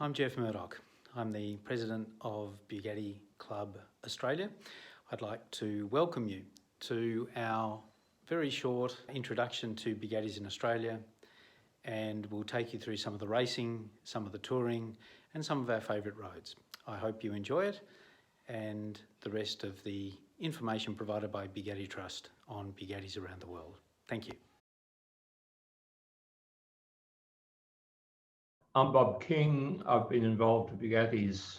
I'm Jeff Murdoch. I'm the President of Bugatti Club Australia. I'd like to welcome you to our very short introduction to Bugattis in Australia, and we'll take you through some of the racing, some of the touring, and some of our favourite roads. I hope you enjoy it and the rest of the information provided by Bugatti Trust on Bugattis around the world. Thank you. I'm Bob King. I've been involved with Bugattis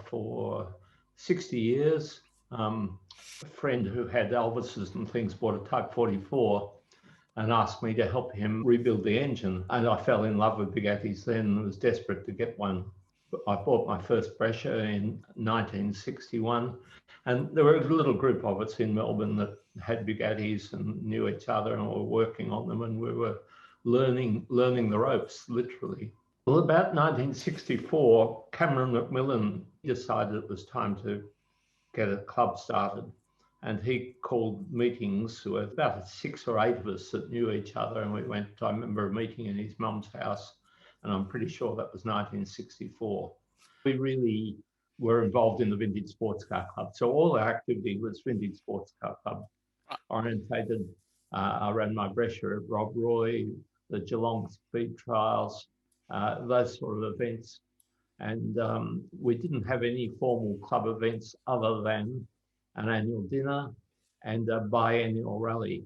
for 60 years. A friend who had Elvis's and things bought a Type 44 and asked me to help him rebuild the engine. And I fell in love with Bugattis then and was desperate to get one. I bought my first Brescia in 1961. And there were a little group of us in Melbourne that had Bugattis and knew each other and were working on them, and we were learning the ropes, literally. Well, about 1964, Cameron McMillan decided it was time to get a club started. And he called meetings. There were about 6 or 8 of us that knew each other, and we went, I remember a meeting in his mum's house, and I'm pretty sure that was 1964. We really were involved in the Vintage Sports Car Club. So all our activity was Vintage Sports Car Club orientated. I ran my Brescia at Rob Roy, the Geelong Speed Trials, those sort of events. And we didn't have any formal club events other than an annual dinner and a biennial rally.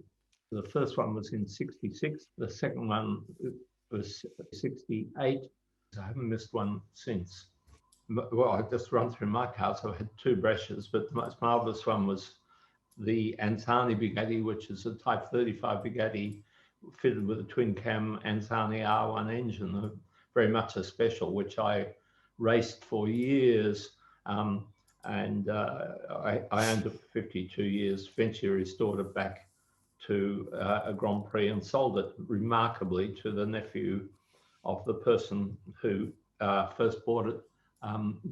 The first one was in 66. The second one was 68. I haven't missed one since. Well, I just run through my cars. I've had 2 Brescias, but the most marvellous one was the Anzani Bugatti, which is a Type 35 Bugatti fitted with a twin cam Anzani R1 engine, very much a special, which I raced for years. I owned it for 52 years, eventually restored it back to a Grand Prix and sold it remarkably to the nephew of the person who first bought it,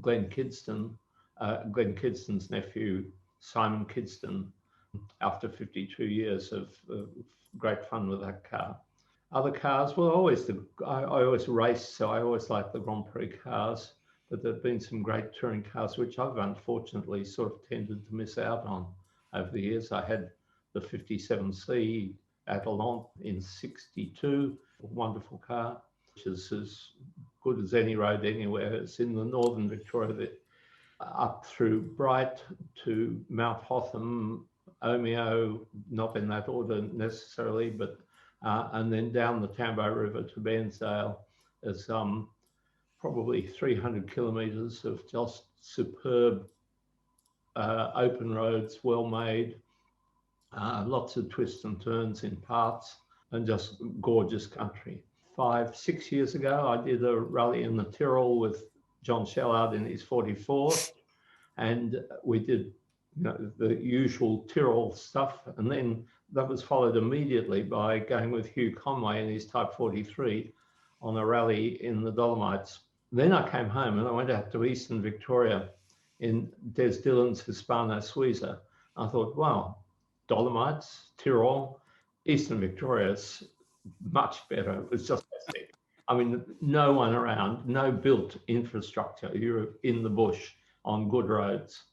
Glenn Kidston's nephew, Simon Kidston, after 52 years of great fun with that car. Other cars, well, I always raced, so I always liked the Grand Prix cars, but there have been some great touring cars, which I've unfortunately sort of tended to miss out on over the years. I had the 57C Adelante in 62, a wonderful car, which is as good as any road anywhere. It's in the northern Victoria, up through Bright to Mount Hotham, Omeo, not in that order necessarily, but and then down the Tambo River to Bairnsdale. There's probably 300 kilometres of just superb open roads, well made, lots of twists and turns in parts, and just gorgeous country. 5-6 years ago, I did a rally in the Tyrol with John Shellard in his 44, and we did the usual Tyrol stuff, and then that was followed immediately by going with Hugh Conway in his Type 43 on a rally in the Dolomites. Then I came home and I went out to Eastern Victoria in Des Dillon's Hispano Suiza. I thought, wow, Dolomites, Tyrol, Eastern Victoria is much better. It was just fantastic. I mean, no one around, no built infrastructure. You're in the bush on good roads.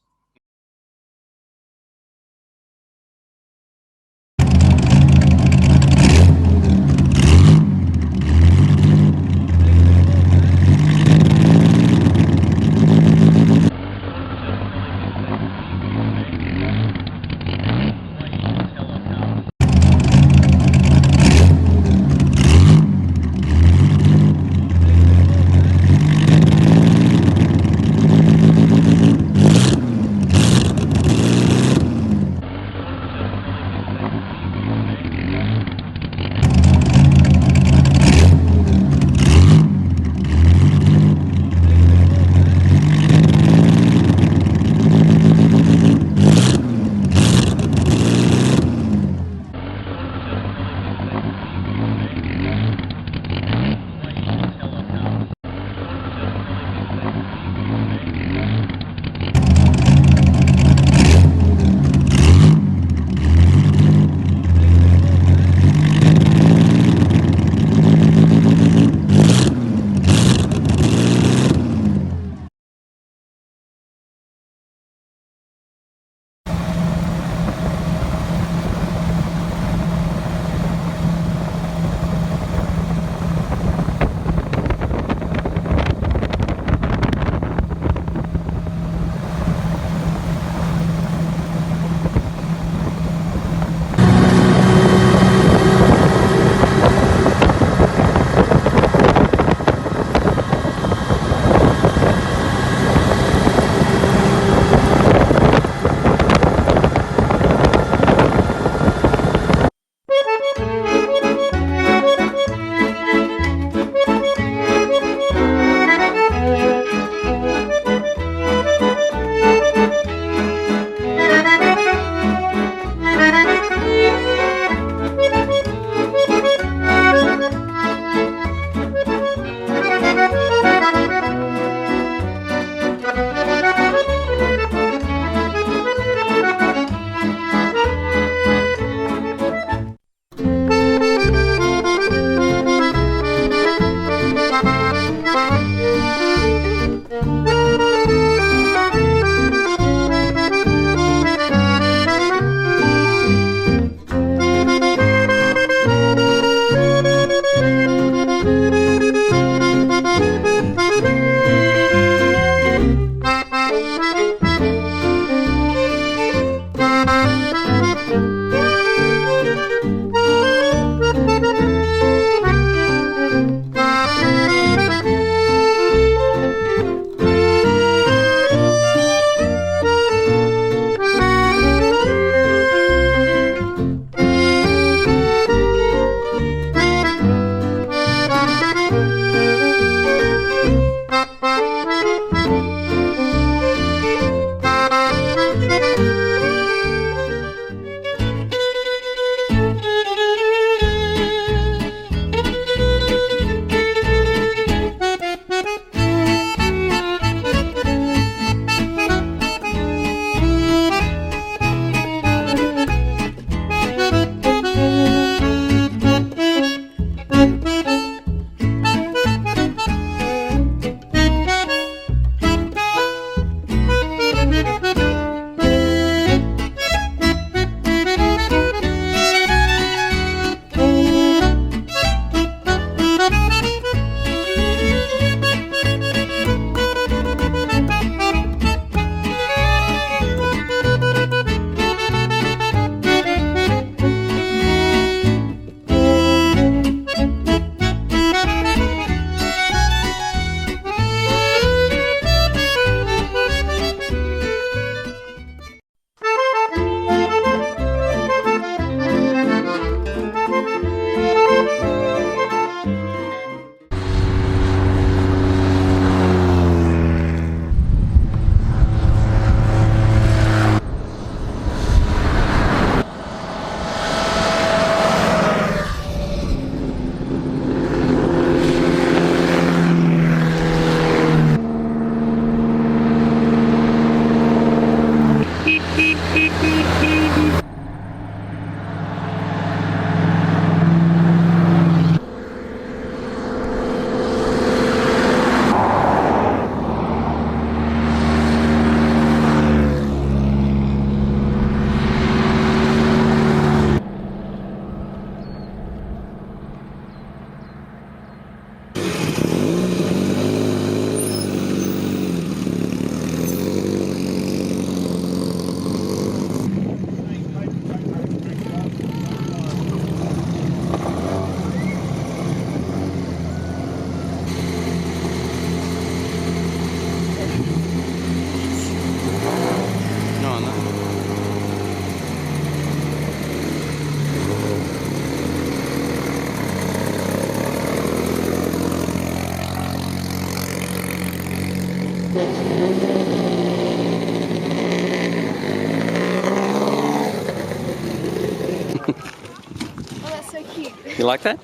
You like that?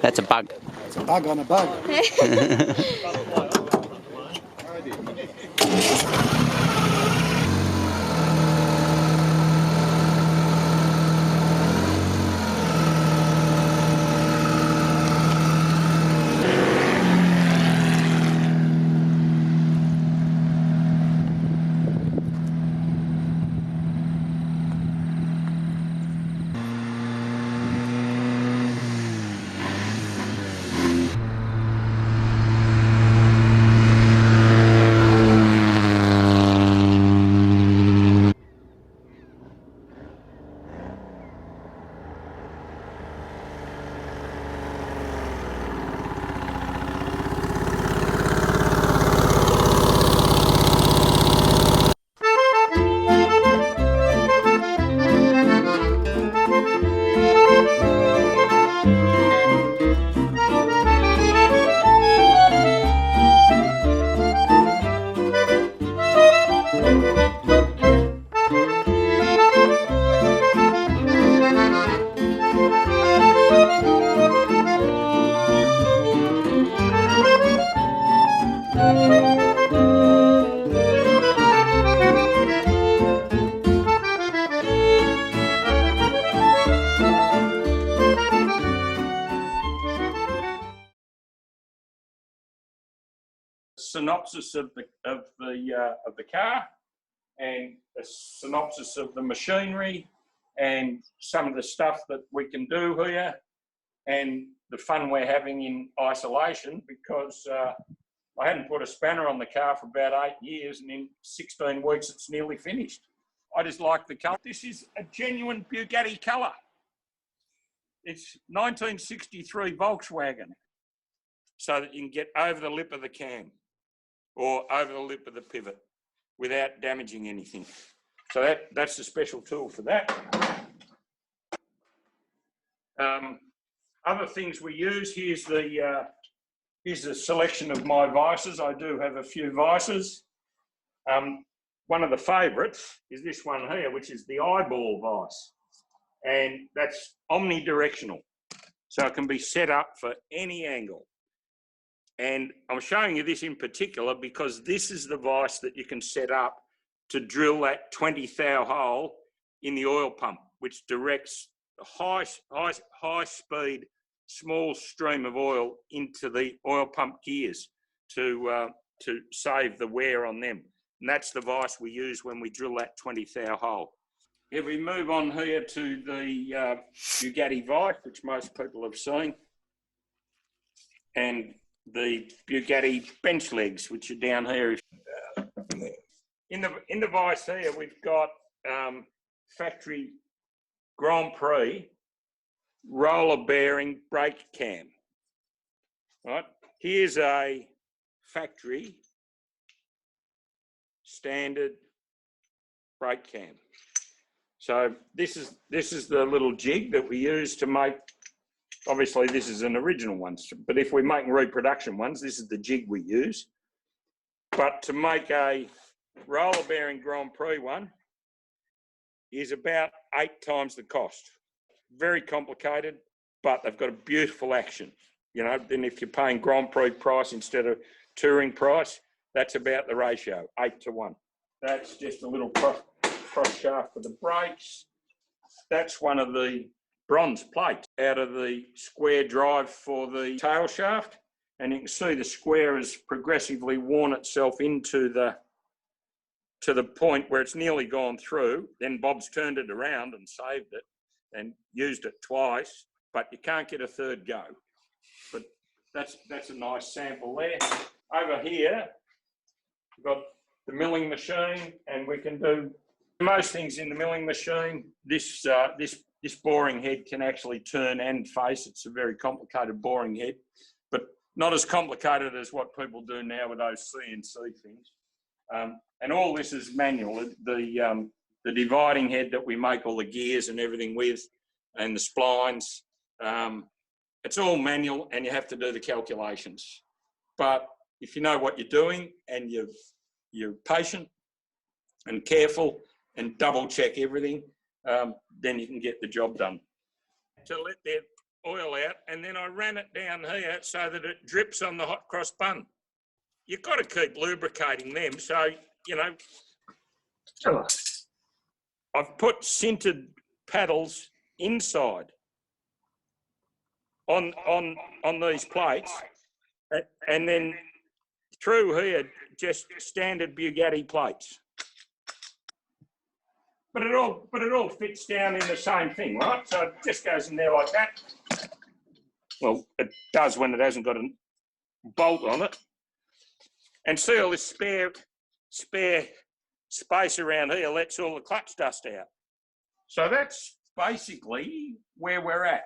That's a bug. It's a bug on a bug. Synopsis of the car, and a synopsis of the machinery, and some of the stuff that we can do here, and the fun we're having in isolation, because I hadn't put a spanner on the car for about 8 years, and in 16 weeks it's nearly finished. I just like the colour. This is a genuine Bugatti colour. It's 1963 Volkswagen, so that you can get over the lip of the cam or over the lip of the pivot without damaging anything. So that's a special tool for that. Other things we use, here's a selection of my vices. I do have a few vices. One of the favourites is this one here, which is the eyeball vice. And that's omnidirectional. So it can be set up for any angle. And I'm showing you this in particular because this is the vice that you can set up to drill that 20 thou hole in the oil pump, which directs a high speed, small stream of oil into the oil pump gears to save the wear on them. And that's the vice we use when we drill that 20 thou hole. If we move on here to the Bugatti vice, which most people have seen, and the Bugatti bench legs, which are down here. In the vice here, we've got factory Grand Prix roller bearing brake cam. Right, here's a factory standard brake cam. So this is the little jig that we use to make. Obviously, this is an original one, but if we're making reproduction ones, this is the jig we use. But to make a roller bearing Grand Prix one is about 8 times the cost. Very complicated, but they've got a beautiful action. You know, then if you're paying Grand Prix price instead of touring price, that's about the ratio, 8 to 1. That's just a little cross shaft for the brakes. That's one of the bronze plates out of the square drive for the tail shaft, and you can see the square has progressively worn itself into to the point where it's nearly gone through. Then Bob's turned it around and saved it and used it twice, but you can't get a third go. But that's a nice sample there. Over here, we've got the milling machine, and we can do most things in the milling machine. This boring head can actually turn and face. It's a very complicated boring head, but not as complicated as what people do now with those CNC things. And all this is manual. The dividing head that we make all the gears and everything with, and the splines, it's all manual, and you have to do the calculations. But if you know what you're doing and you're patient and careful and double check everything, then you can get the job done. To let oil out, and then I ran it down here so that it drips on the hot cross bun. You've got to keep lubricating them. So, you know, I've put sintered paddles inside on these plates, and then through here, just standard Bugatti plates. But it all fits down in the same thing, right? So it just goes in there like that. Well, it does when it hasn't got a bolt on it. And see all this spare space around here lets all the clutch dust out. So that's basically where we're at.